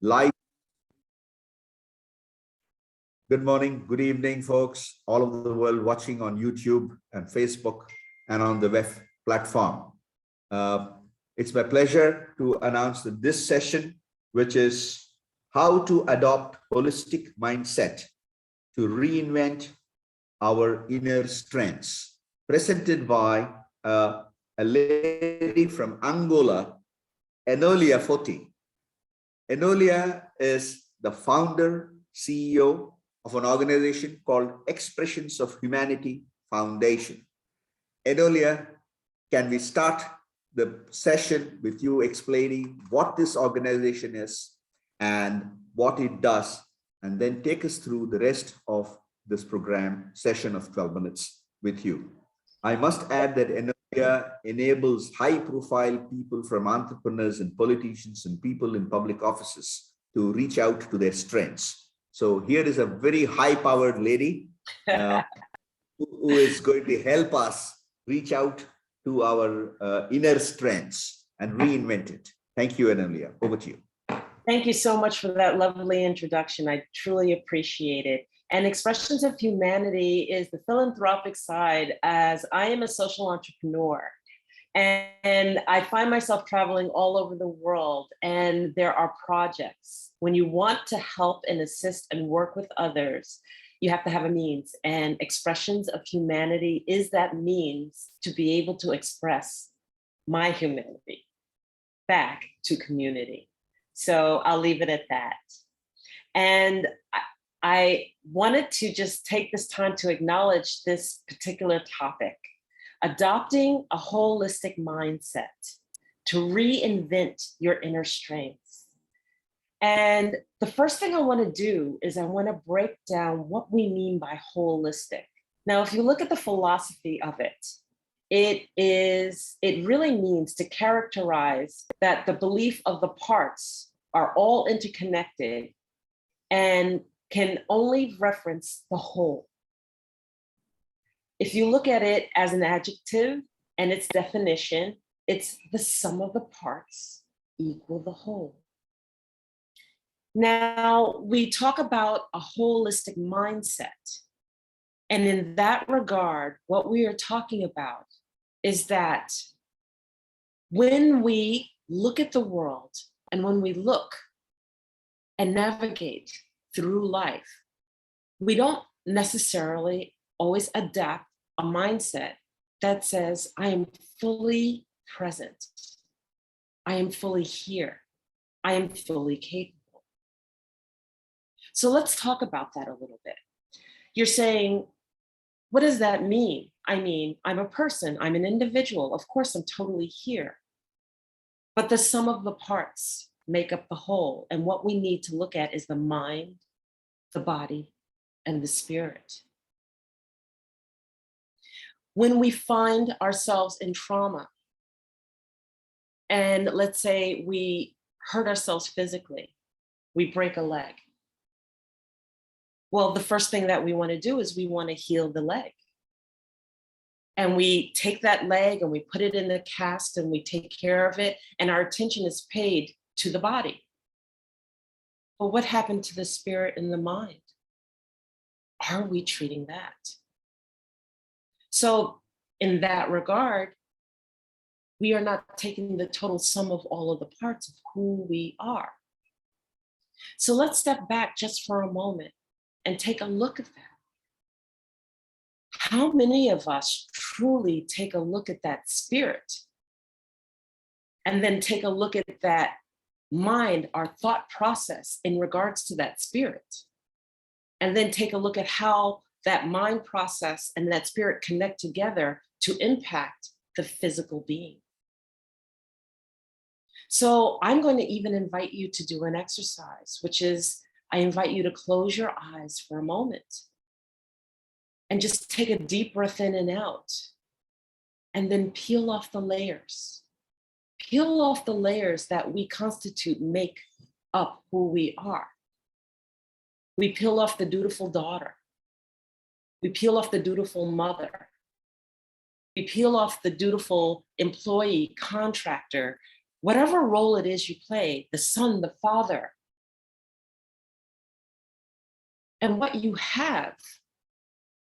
live. Good morning, good evening, folks, all over the world watching on YouTube and Facebook and on the web platform. It's my pleasure to announce that this session, which is how to adopt holistic mindset to reinvent our inner strengths, presented by a lady from Angola, Enolia Foti. Enolia is the founder, CEO of an organization called Expressions of Humanity Foundation. Enolia, can we start the session with you explaining what this organization is and what it does, and then take us through the rest of this program session of 12 minutes with you. I must add that Enolia enables high-profile people, from entrepreneurs and politicians and people in public offices, to reach out to their strengths. So here is a very high-powered lady who is going to help us reach out to our inner strengths and reinvent it. Thank you, Enolia. Over to you. Thank you so much for that lovely introduction. I truly appreciate it. And Expressions of Humanity is the philanthropic side, as I am a social entrepreneur. And I find myself traveling all over the world, and there are projects. When you want to help and assist and work with others, you have to have a means, and Expressions of Humanity is that means to be able to express my humanity back to community. So I'll leave it at that. And I wanted to just take this time to acknowledge this particular topic: adopting a holistic mindset to reinvent your inner strengths. And the first thing I want to do is I want to break down what we mean by holistic. Now, if you look at the philosophy of it, it really means to characterize that the belief of the parts are all interconnected and can only reference the whole. If you look at it as an adjective and its definition, it's the sum of the parts equal the whole. Now, we talk about a holistic mindset. And in that regard, what we are talking about is that when we look at the world and when we look and navigate through life, we don't necessarily always adapt a mindset that says, I am fully present, I am fully here, I am fully capable. So let's talk about that a little bit. You're saying, what does that mean? I mean, I'm a person, I'm an individual, of course I'm totally here. But the sum of the parts make up the whole, and what we need to look at is the mind, the body, and the spirit. When we find ourselves in trauma, and let's say we hurt ourselves physically, we break a leg. Well, the first thing that we want to do is we want to heal the leg. And we take that leg and we put it in the cast and we take care of it, and our attention is paid to the body. But what happened to the spirit and the mind? Are we treating that? So in that regard, we are not taking the total sum of all of the parts of who we are. So let's step back just for a moment and take a look at that. How many of us truly take a look at that spirit and then take a look at that mind, our thought process in regards to that spirit, and then take a look at how that mind process and that spirit connect together to impact the physical being? So I'm going to even invite you to do an exercise, which is I invite you to close your eyes for a moment and just take a deep breath in and out, and then peel off the layers. Peel off the layers that we constitute, make up who we are. We peel off the dutiful daughter. We peel off the dutiful mother. We peel off the dutiful employee, contractor, whatever role it is you play, the son, the father, And what you have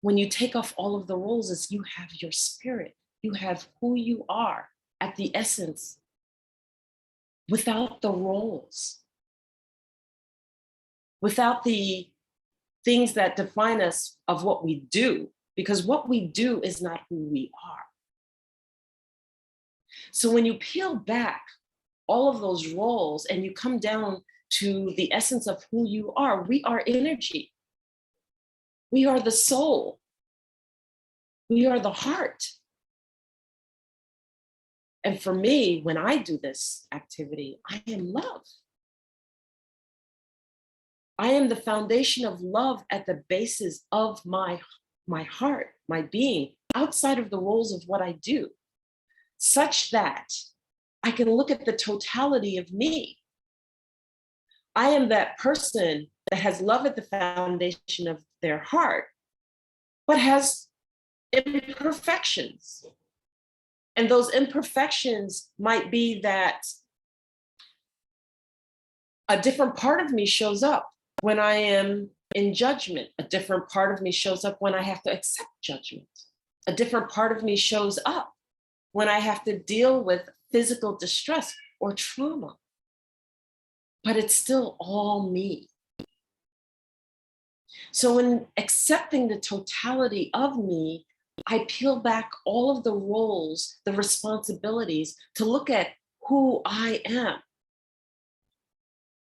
when you take off all of the roles is you have your spirit. You have who you are at the essence without the roles, without the things that define us of what we do, because what we do is not who we are. So when you peel back all of those roles and you come down to the essence of who you are, we are energy. We are the soul. We are the heart. And for me, when I do this activity, I am love. I am the foundation of love at the basis of my heart, my being, outside of the roles of what I do, such that I can look at the totality of me. I am that person that has love at the foundation of their heart, but has imperfections. And those imperfections might be that a different part of me shows up when I am in judgment. A different part of me shows up when I have to accept judgment. A different part of me shows up when I have to deal with physical distress or trauma. But it's still all me. So in accepting the totality of me, I peel back all of the roles, the responsibilities to look at who I am,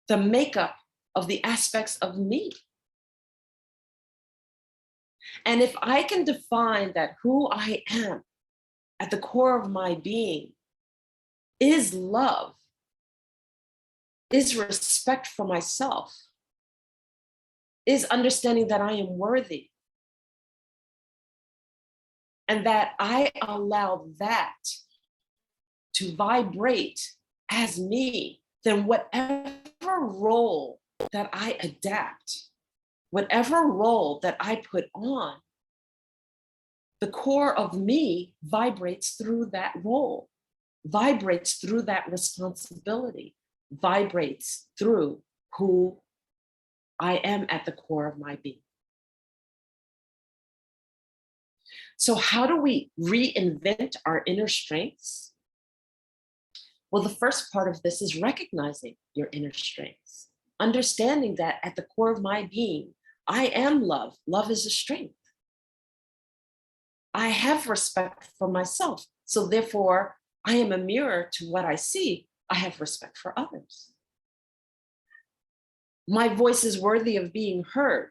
the makeup of the aspects of me. And if I can define that who I am at the core of my being is love, is respect for myself, is understanding that I am worthy, and that I allow that to vibrate as me, then whatever role that I adapt, whatever role that I put on, the core of me vibrates through that role, vibrates through that responsibility, vibrates through who I am at the core of my being. So how do we reinvent our inner strengths? Well, the first part of this is recognizing your inner strengths, understanding that at the core of my being, I am love. Love is a strength. I have respect for myself. So therefore, I am a mirror to what I see. I have respect for others. My voice is worthy of being heard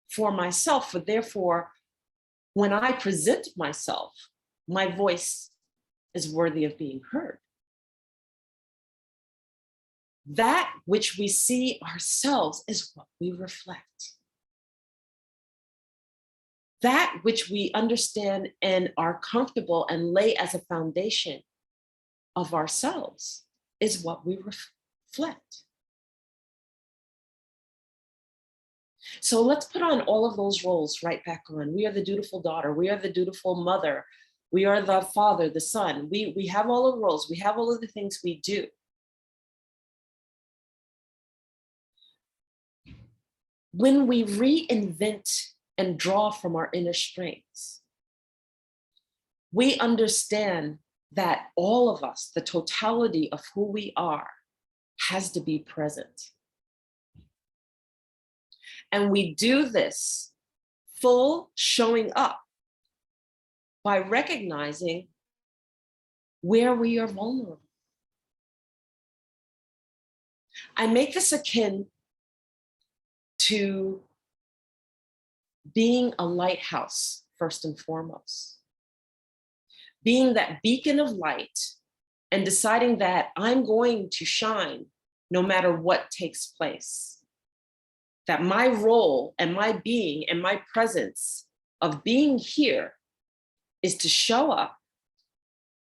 for myself, for therefore, when I present myself, my voice is worthy of being heard. That which we see ourselves is what we reflect. That which we understand and are comfortable and lay as a foundation of ourselves is what we reflect. So let's put on all of those roles right back on. We are the dutiful daughter. We are the dutiful mother. We are the father, the son. We have all of the roles. We have all of the things we do. When we reinvent and draw from our inner strengths, we understand that all of us, the totality of who we are, has to be present. And we do this full showing up by recognizing where we are vulnerable. I make this akin to being a lighthouse, first and foremost. Being that beacon of light and deciding that I'm going to shine no matter what takes place. That my role and my being and my presence of being here is to show up,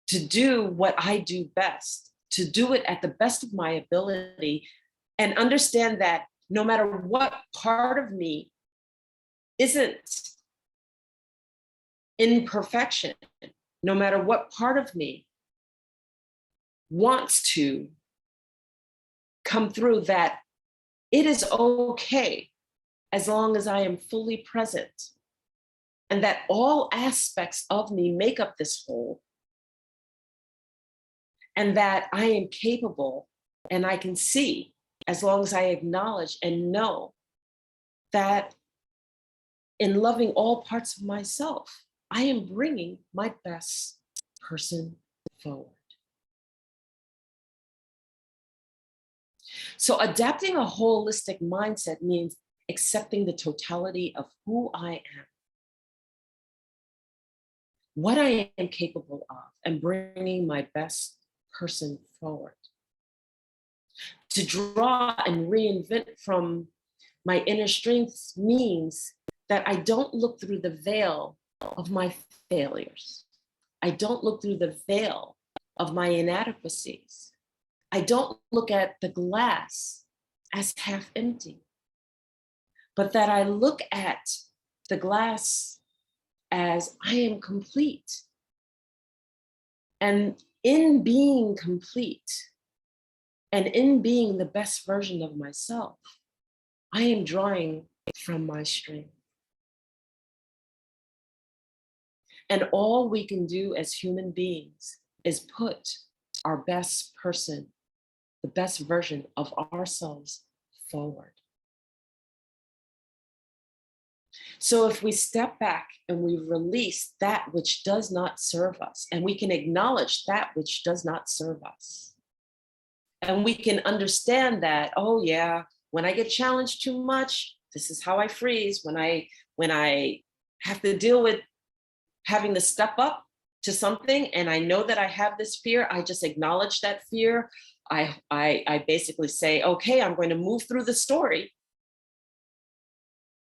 to do what I do best, to do it at the best of my ability, and understand that no matter what part of me isn't in perfection, no matter what part of me wants to come through, that it is okay as long as I am fully present, and that all aspects of me make up this whole, and that I am capable and I can see, as long as I acknowledge and know that in loving all parts of myself, I am bringing my best person forward. So adapting a holistic mindset means accepting the totality of who I am, what I am capable of, and bringing my best person forward. To draw and reinvent from my inner strengths means that I don't look through the veil of my failures. I don't look through the veil of my inadequacies. I don't look at the glass as half empty, but that I look at the glass as I am complete. And in being complete and in being the best version of myself, I am drawing from my strength. And all we can do as human beings is put our best person, the best version of ourselves forward. So if we step back and we release that which does not serve us, and we can acknowledge that which does not serve us, and we can understand that, oh yeah, when I get challenged too much, this is how I freeze. When I have to deal with having to step up to something, and I know that I have this fear, I just acknowledge that fear. I basically say, okay, I'm going to move through the story.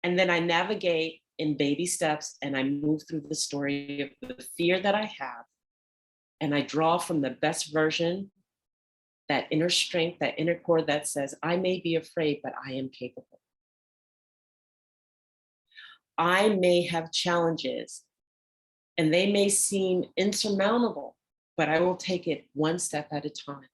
And then I navigate in baby steps, and I move through the story of the fear that I have. And I draw from the best version, that inner strength, that inner core that says, I may be afraid, but I am capable. I may have challenges, and they may seem insurmountable, but I will take it one step at a time.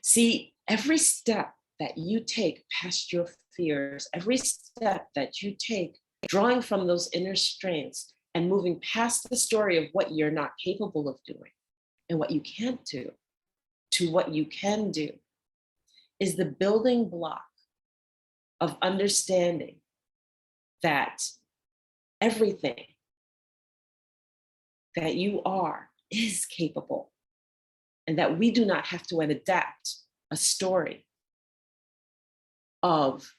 See, every step that you take past your fears, every step that you take drawing from those inner strengths and moving past the story of what you're not capable of doing and what you can't do to what you can do, is the building block of understanding that everything that you are is capable, and that we do not have to adapt a story of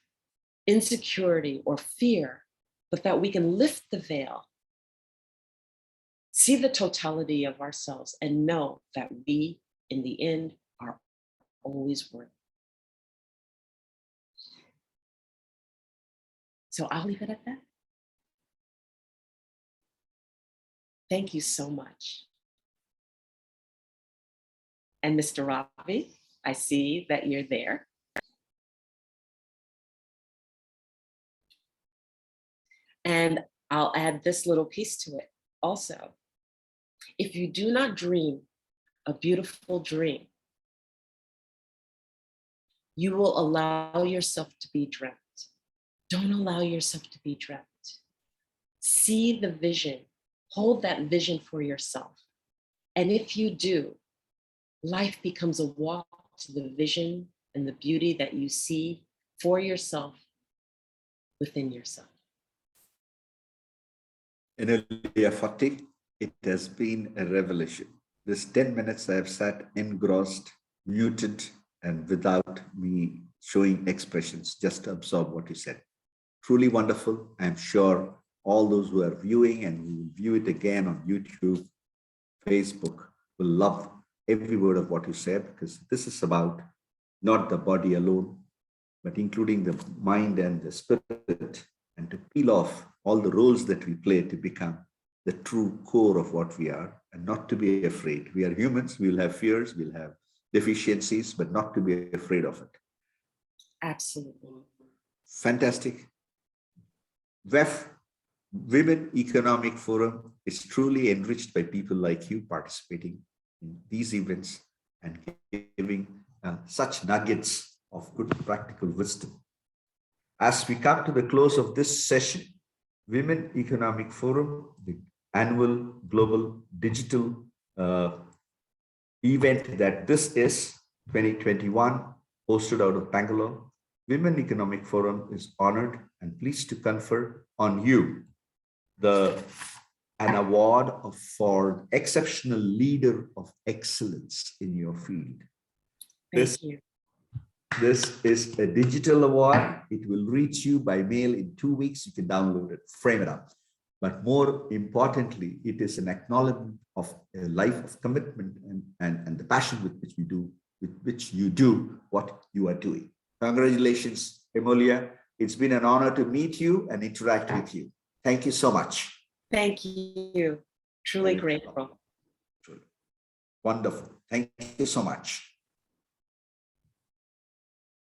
insecurity or fear, but that we can lift the veil, see the totality of ourselves, and know that we, in the end, are always worthy. So I'll leave it at that. Thank you so much. And Mr. Ravi, I see that you're there. And I'll add this little piece to it also. If you do not dream a beautiful dream, you will allow yourself to be dreamt. Don't allow yourself to be dreamt. See the vision, hold that vision for yourself. And if you do, life becomes a walk to the vision and the beauty that you see for yourself within yourself. Enelia Fati, it has been a revelation. This 10 minutes I have sat engrossed, muted, and without me showing expressions, just to absorb what you said. Truly wonderful. I'm sure all those who are viewing and who will view it again on YouTube, Facebook, will love every word of what you said, because this is about not the body alone, but including the mind and the spirit, and to peel off all the roles that we play to become the true core of what we are, and not to be afraid. We are humans, we'll have fears, we'll have deficiencies, but not to be afraid of it. Absolutely. Fantastic. WEF, Women Economic Forum, is truly enriched by people like you participating in these events and giving such nuggets of good practical wisdom. As we come to the close of this session, Women Economic Forum, the annual global digital event that this is 2021, hosted out of Bangalore, Women Economic Forum is honored and pleased to confer on you an award for exceptional leader of excellence in your field. Thank you. This is a digital award. It will reach you by mail in 2 weeks. You can download it, frame it up. But more importantly, it is an acknowledgement of a life of commitment and the passion with which you do what you are doing. Congratulations, Emilia. It's been an honor to meet you and interact with you. Thank you so much. Thank you. Truly grateful. Truly. Wonderful. Thank you so much.